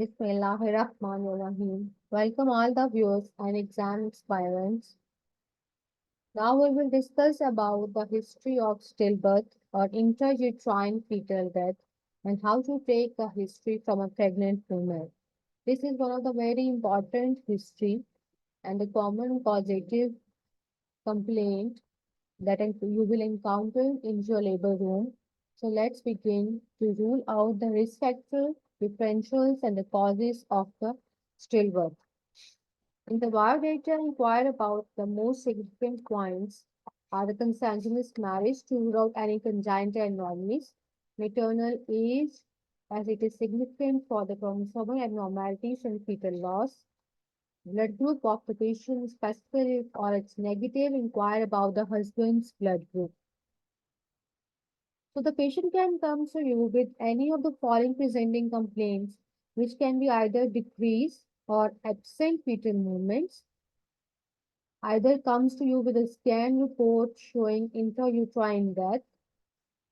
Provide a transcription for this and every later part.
Bismillahirrahmanirrahim. Welcome all the viewers and exam aspirants. Now we will discuss about the history of stillbirth or intrauterine fetal death and how to take the history from a pregnant woman. This is one of the very important history and the common causative complaint that you will encounter in your labor room. So let's begin to rule out the risk factor, differentials, and the causes of the stillbirth. In the biodata, inquire about the most significant points are the consanguineous marriage to rule out any congenital anomalies, maternal age, as it is significant for the chromosomal abnormalities and fetal loss, blood group of the patient, specifically if or it's negative, inquire about the husband's blood group. So the patient can come to you with any of the following presenting complaints, which can be either decreased or absent fetal movements, either comes to you with a scan report showing intrauterine death,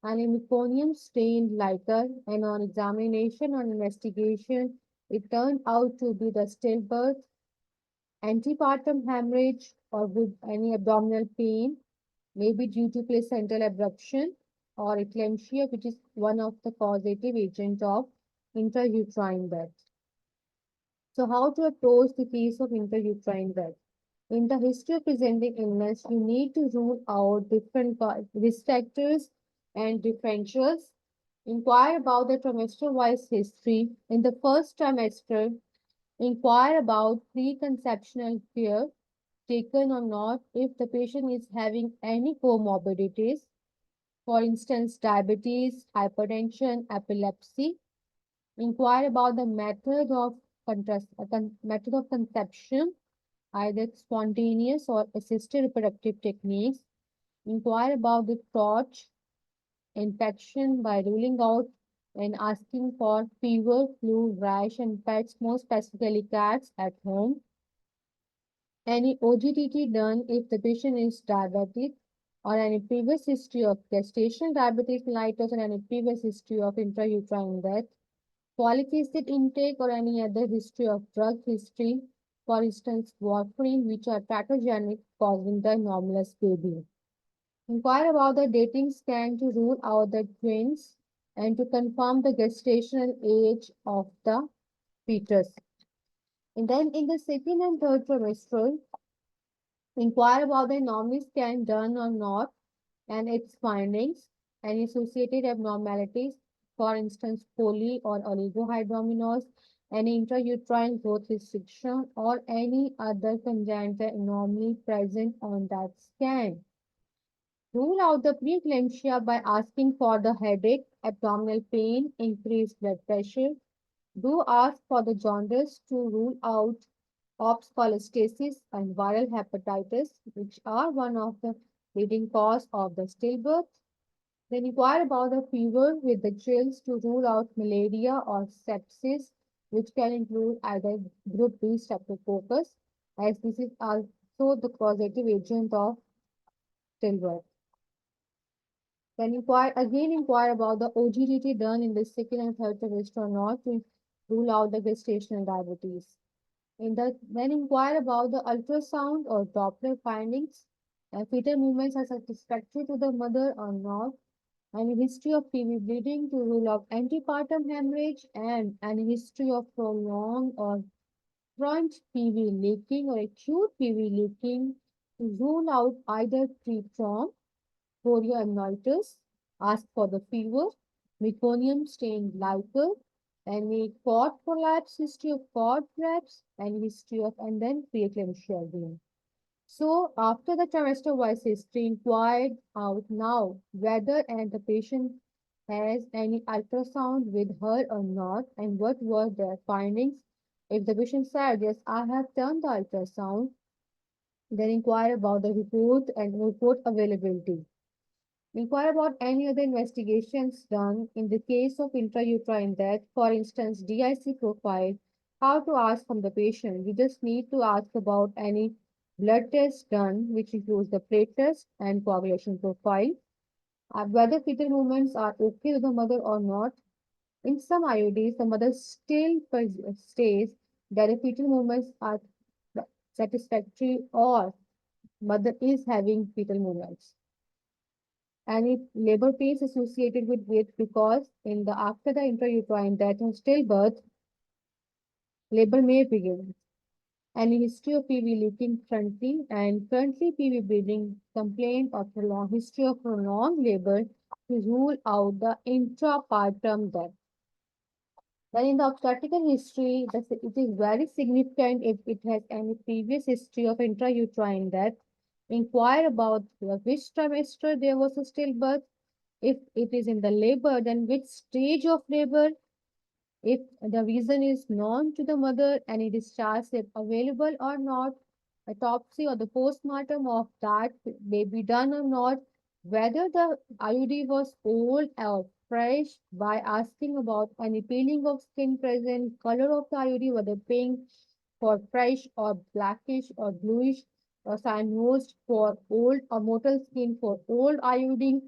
an meconium stained lighter, and on examination or investigation, it turned out to be the stillbirth, antepartum hemorrhage, or with any abdominal pain, maybe due to placental abruption or eclampsia, which is one of the causative agent of intrauterine death. So how to approach the case of intrauterine death? In the history of presenting illness, you need to rule out different risk factors and differentials. Inquire about the trimester-wise history. In the first trimester, inquire about preconceptional care taken or not if the patient is having any comorbidities, for instance, diabetes, hypertension, epilepsy. Inquire about the method of conception, either spontaneous or assisted reproductive techniques. Inquire about the crotch infection by ruling out and asking for fever, flu, rash, and pets, more specifically cats at home. Any OGTT done if the patient is diabetic or any previous history of gestational diabetes mellitus or any previous history of intrauterine death. Folic acid intake or any other history of drug history, for instance, warfarin, which are pathogenic, causing the anomalous baby. Inquire about the dating scan to rule out the twins and to confirm the gestational age of the fetus. And then in the second and third trimester, inquire about the anomaly scan done or not and its findings, any associated abnormalities, for instance, poly or oligohydramnios, any intrauterine growth restriction, or any other congenital anomaly present on that scan. Rule out the preeclampsia by asking for the headache, abdominal pain, increased blood pressure. Do ask for the jaundice to rule out Ops cholestasis and viral hepatitis, which are one of the leading cause of the stillbirth. Then inquire about the fever with the chills to rule out malaria or sepsis, which can include either group B streptococcus, as this is also the causative agent of stillbirth. Then inquire about the OGTT done in the second and third trimester or not to rule out the gestational diabetes. Then inquire about the ultrasound or Doppler findings. Fetal movements are satisfactory to the mother or not. Any history of PV bleeding to rule out antepartum hemorrhage and any history of prolonged or front PV leaking or acute PV leaking to rule out either preterm chorioamnitis, ask for the fever, meconium stained liquor, any cord prolapse, history of cord prolapse, and history of and then preeclampsia again. So after the trimester-wise history, inquired out now whether and the patient has any ultrasound with her or not, and what were their findings. If the patient said, yes, I have done the ultrasound, then inquire about the report and report availability. Inquire about any other investigations done in the case of intrauterine death, for instance, DIC profile, how to ask from the patient. You just need to ask about any blood test done, which includes the platelets and coagulation profile, whether fetal movements are okay with the mother or not, In some IUDs, the mother still states that the fetal movements are satisfactory or mother is having fetal movements. And if labor pains associated with it because in the after the intrauterine death or stillbirth, labor may begin. And in history of PV leaking frontly and frontly PV bleeding complaint or prolonged history of prolonged labor to rule out the intrapartum death. Then in the obstetrical history, it is very significant if it has any previous history of intrauterine death. Inquire about which trimester there was a stillbirth. If it is in the labor, then which stage of labor. If the reason is known to the mother, any discharge is available or not, autopsy or the postmortem of that may be done or not, whether the IUD was old or fresh by asking about any peeling of skin present, color of the IUD, whether pink for fresh or blackish or bluish, or cyanosed for old or motile skin for old IUD,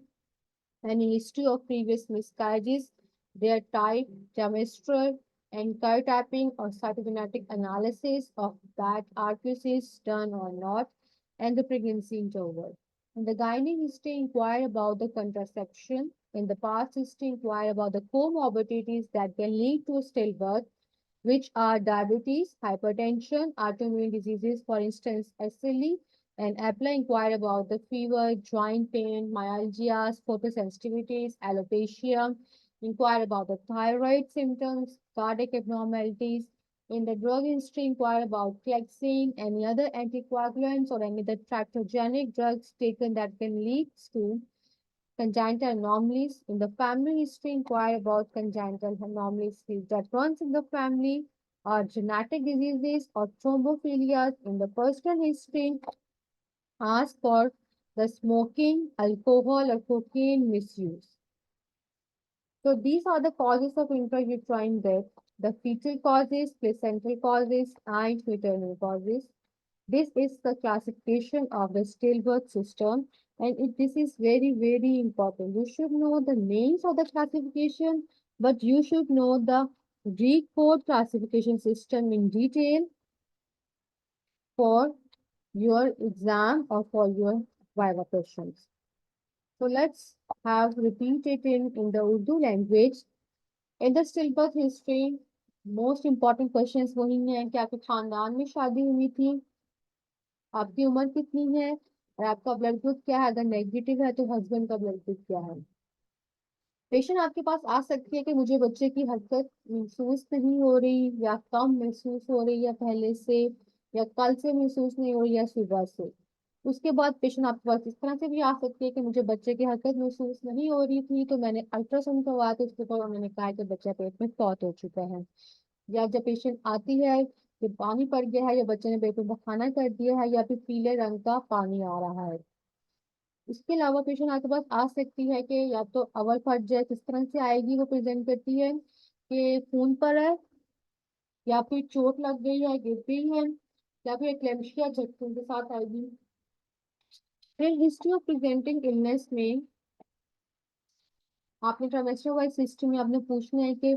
any history of previous miscarriages, their type, trimestral, and tapping or cytogenetic analysis of that RQC done or not, and the pregnancy interval. In the gynae history, inquire about the contraception. In the past history, inquire about the comorbidities that can lead to stillbirth, which are diabetes, hypertension, autoimmune diseases, for instance, SLE, and apply inquire about the fever, joint pain, myalgias, photosensitivities, alopecia, inquire about the thyroid symptoms, cardiac abnormalities. In the drug history, inquire about Clexane, any other anticoagulants or any other tractogenic drugs taken that can lead to congenital anomalies. In the family history, inquire about congenital anomalies that runs in the family or genetic diseases or thrombophilias. In the personal history, ask for the smoking, alcohol, or cocaine misuse. So these are the causes of intrauterine death, the fetal causes, placental causes, and maternal causes. This is the classification of the stillbirth system, and this is very, very important. You should know the names of the classification, but you should know the Greek code classification system in detail for your exam or for your Viva questions. So let's have repeat it in the Urdu language. In the stillbirth history, most important questions वही हैं कि आपके खानदान में शादी हुई थी, आपकी उम्र कितनी है और आपका ब्लड ग्रुप क्या है, अगर नेगेटिव है तो हस्बैंड का ब्लड ग्रुप क्या है। पेशेंट आपके पास आ सकती है कि मुझे बच्चे की हरकत महसूस नहीं हो रही या कम महसूस हो रही है पहले से, या कल से महसूस नहीं हो रही या सुबह से। उसके बाद पेशेंट आपके पास इस तरह से भी आ सकती है कि मुझे बच्चे की हरकत महसूस नहीं हो रही थी, तो मैंने अल्ट्रासाउंड करवाया तो उसके बाद उन्होंने कहा कि बच्चा पेट में फौत हो चुका है। या जब पेशेंट आती है कि पानी पड़ गया है या बच्चे ने पेट में खाना कर दिया है या फिर पीले रंग का पानी आ रहा है। इसके अलावा पेशेंट आपके पास आ सकती है कि या तो अवर फट जाए, किस तरह से आएगी वो प्रेजेंट करती है कि खून पर है या फिर चोट लग गई है, गिर गई है, या फिर एक्लेम्शिया झटकों के साथ आएगी। फिर हिस्ट्री ऑफ प्रेजेंटिंग इलनेस में आपने ट्राइमेस्टर वाइज हिस्ट्री में आपने पूछना है कि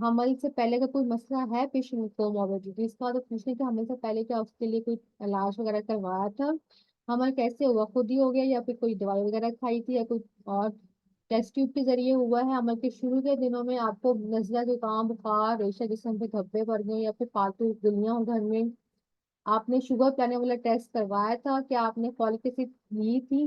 हमल से पहले का कोई मसला है पेशेंट में कोमोर्बिडिटी, इसका मतलब पूछने कि हमल से पहले क्या उसके लिए कोई इलाज वगैरह करवाया था, हमल कैसे हुआ, खुद ही हो गया या फिर कोई दवाई वगैरह खाई थी या कोई और टेस्ट ट्यूब के जरिए हुआ है। हमल के शुरू के दिनों में आपको नजला, जुकाम, बुखार, रेशा जिस्म पे धब्बे पड़ गए या फिर फालतू गुल्लियां हो घर में, आपने शुगर पिलाने वाला टेस्ट करवाया था, क्या आपने फॉलिक एसिड ली थी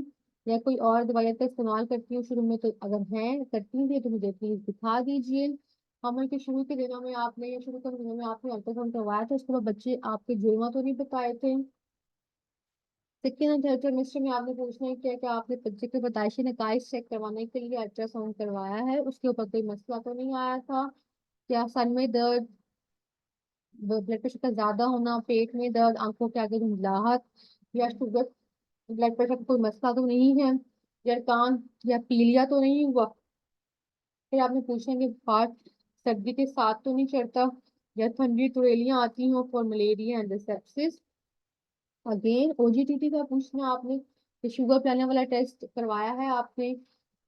या कोई और दवाइयाँ का इस्तेमाल करती हूँ शुरू में, तो अगर हैं करती थी तो मुझे प्लीज दिखा दीजिए। हमल के शुरू के दिनों में आपने या शुरू के दिनों में आपने अल्ट्रासाउंड करवाया था, उसके बाद बच्चे आपके जुड़वा तो नहीं बताए थे। सेकेंड और थर्ड ट्राइमेस्टर में आपने पूछना है क्या क्या आपने बच्चे के पैदाइशी नकाइश चेक करवाने के लिए अल्ट्रासाउंड करवाया है, उसके ऊपर कोई मसला तो नहीं आया था, क्या सर में दर्द, ब्लड प्रेशर का ज्यादा होना, पेट में दर्द, आंखों के आगे धुंधलाहट या शुगर, ब्लड प्रेशर का कोई मसला तो नहीं है, या कान या पीलिया तो नहीं हुआ। फिर आपने पूछना है कि बुखार सर्दी के साथ तो नहीं चढ़ता, या ठंडी तुड़ेलियां आती हो for malaria and sepsis. Again ओजीटीटी का पूछना आपने कि शुगर पिलाने वाला टेस्ट करवाया है आपने,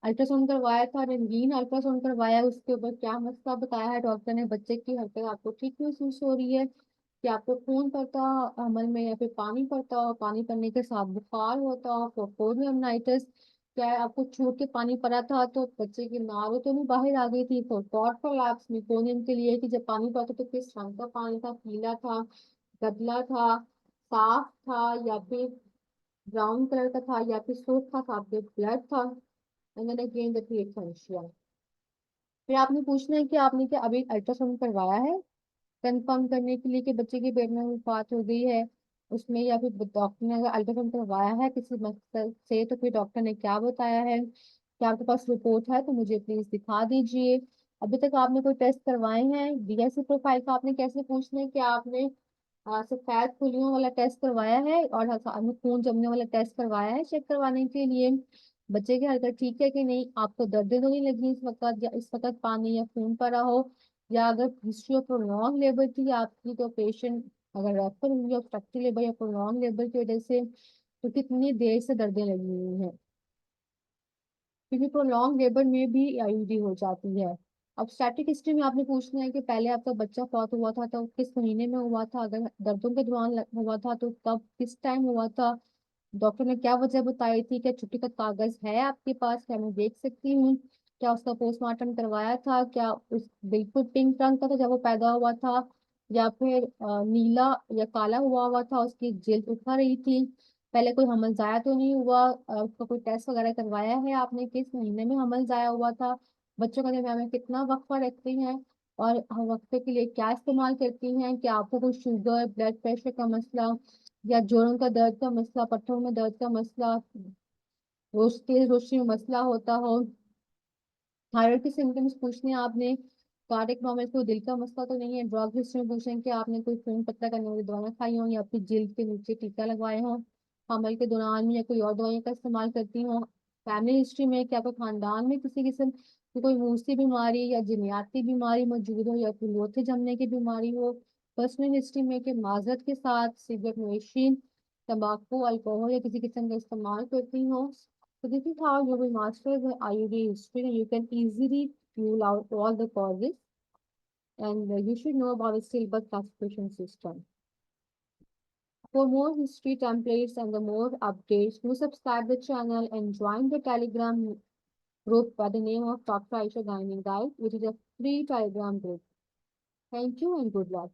अल्ट्रासाउंड करवाया था, रंगीन अल्ट्रासाउंड करवाया, उसके ऊपर क्या मसला बताया है डॉक्टर ने, बच्चे की हरकत आपको ठीक महसूस हो रही है कि आपको खून पड़ता अमल में या फिर पानी पड़ता हो, पानी पड़ने के साथ बुखार होता हो, फोकोनियमनाइटिस, क्या है, आपको छू के पानी पड़ा था तो बच्चे की नाड़ों तो नहीं बाहर आ गई थी, तो प्रोलैप्स मेकोनियम के लिए कि जब पानी पड़ता तो किस रंग का पानी था, पीला था, गदला था, साफ था, या फिर ब्राउन कलर का था, या फिर सूख था, आपके ब्लड था, एंड देन अगेन द प्रीएक्लेम्शिया। फिर आपने पूछना है कि आपने क्या अभी अल्ट्रासाउंड करवाया है कंफर्म करने के लिए कि बच्चे के पेट में बात हो गई है उसमें, या फिर डॉक्टर ने अगर अल्ट्रासाउंड करवाया है किसी मकसद से तो फिर डॉक्टर ने क्या बताया है, क्या आपके पास रिपोर्ट है तो मुझे प्लीज दिखा दीजिए। अभी तक आपने कोई टेस्ट करवाए हैं, डीएससी प्रोफाइल का आपने कैसे पूछना है कि आपने सफेद फुलियों वाला टेस्ट करवाया है और आपने खून जमने वाला टेस्ट करवाया है चेक करवाने के लिए बच्चे की हरकत ठीक है कि नहीं, आपको दर्द तो नहीं लगी इस वक्त, या इस वक्त पानी या खून पड़ा हो, या अगर हिस्ट्री ऑफ प्रोलॉन्ग लेबर थी आपकी तो पेशेंट अगर रेफर हुई ऑब्स्ट्रक्टिव लेबर या प्रोलॉन्ग लेबर की वजह से तो कितनी देर से दर्दें लगी हुई हैं, क्योंकि प्रोलॉन्ग लेबर में भी आईयूडी हो जाती है। अब स्टैटिक हिस्ट्री में आपने पूछना है कि पहले आपका बच्चा फौत हुआ था तो किस महीने में हुआ था, अगर दर्दों के दौरान हुआ था तो कब किस टाइम हुआ था, डॉक्टर ने क्या वजह बताई थी, क्या छुट्टी का कागज है आपके पास, क्या मैं देख सकती हूँ, क्या उसका पोस्टमार्टम करवाया था, क्या उस बिल्कुल पिंक रंग का था जब वो पैदा हुआ था, या फिर नीला या काला हुआ हुआ था, उसकी जिल्द उठा रही थी, पहले कोई हमल जाया तो नहीं हुआ, उसका कोई टेस्ट वगैरह करवाया है आपने, किस महीने में हमल जाया हुआ था, बच्चों का दरमियान में कितना वक्फा रखती हैं और हर वक्फे के लिए क्या इस्तेमाल करती हैं, कि आपको कोई शुगर ब्लड प्रेशर का मसला या जोड़ों का दर्द का मसला, पट्टों में दर्द का मसला, तेज रोशनी में मसला होता हो, थायराइड के सिम्टम्स पूछने हैं आपने, कार्डियक नॉर्मल कोई दिल का मसला तो नहीं है, ड्रग हिस्ट्री में पूछें कि आपने कोई खून पतला करने वाली दवाएं खाई हो या फिर जिल्द के नीचे टीका लगवाए हो, हमल के दौरान में या कोई और दवाइयों का इस्तेमाल करती हो, फैमिली हिस्ट्री में क्या आपके खानदान में किसी किस्म की कोई मूसी बीमारी या जिनियाती बीमारी मौजूद हो या फिर लोथे जमने की बीमारी हो, पर्सनल हिस्ट्री में कि माजरत के साथ सिगरेट नोशी, तंबाकू अल्कोहल या किसी किस्म का इस्तेमाल करती हो। So this is how you will master the IUD history. You can easily rule out all the causes, and you should know about the syllabus classification system. For more history templates and the more updates, do subscribe the channel and join the Telegram group by the name of Dr. Aisha Gynae Guide, which is a free Telegram group. Thank you and good luck.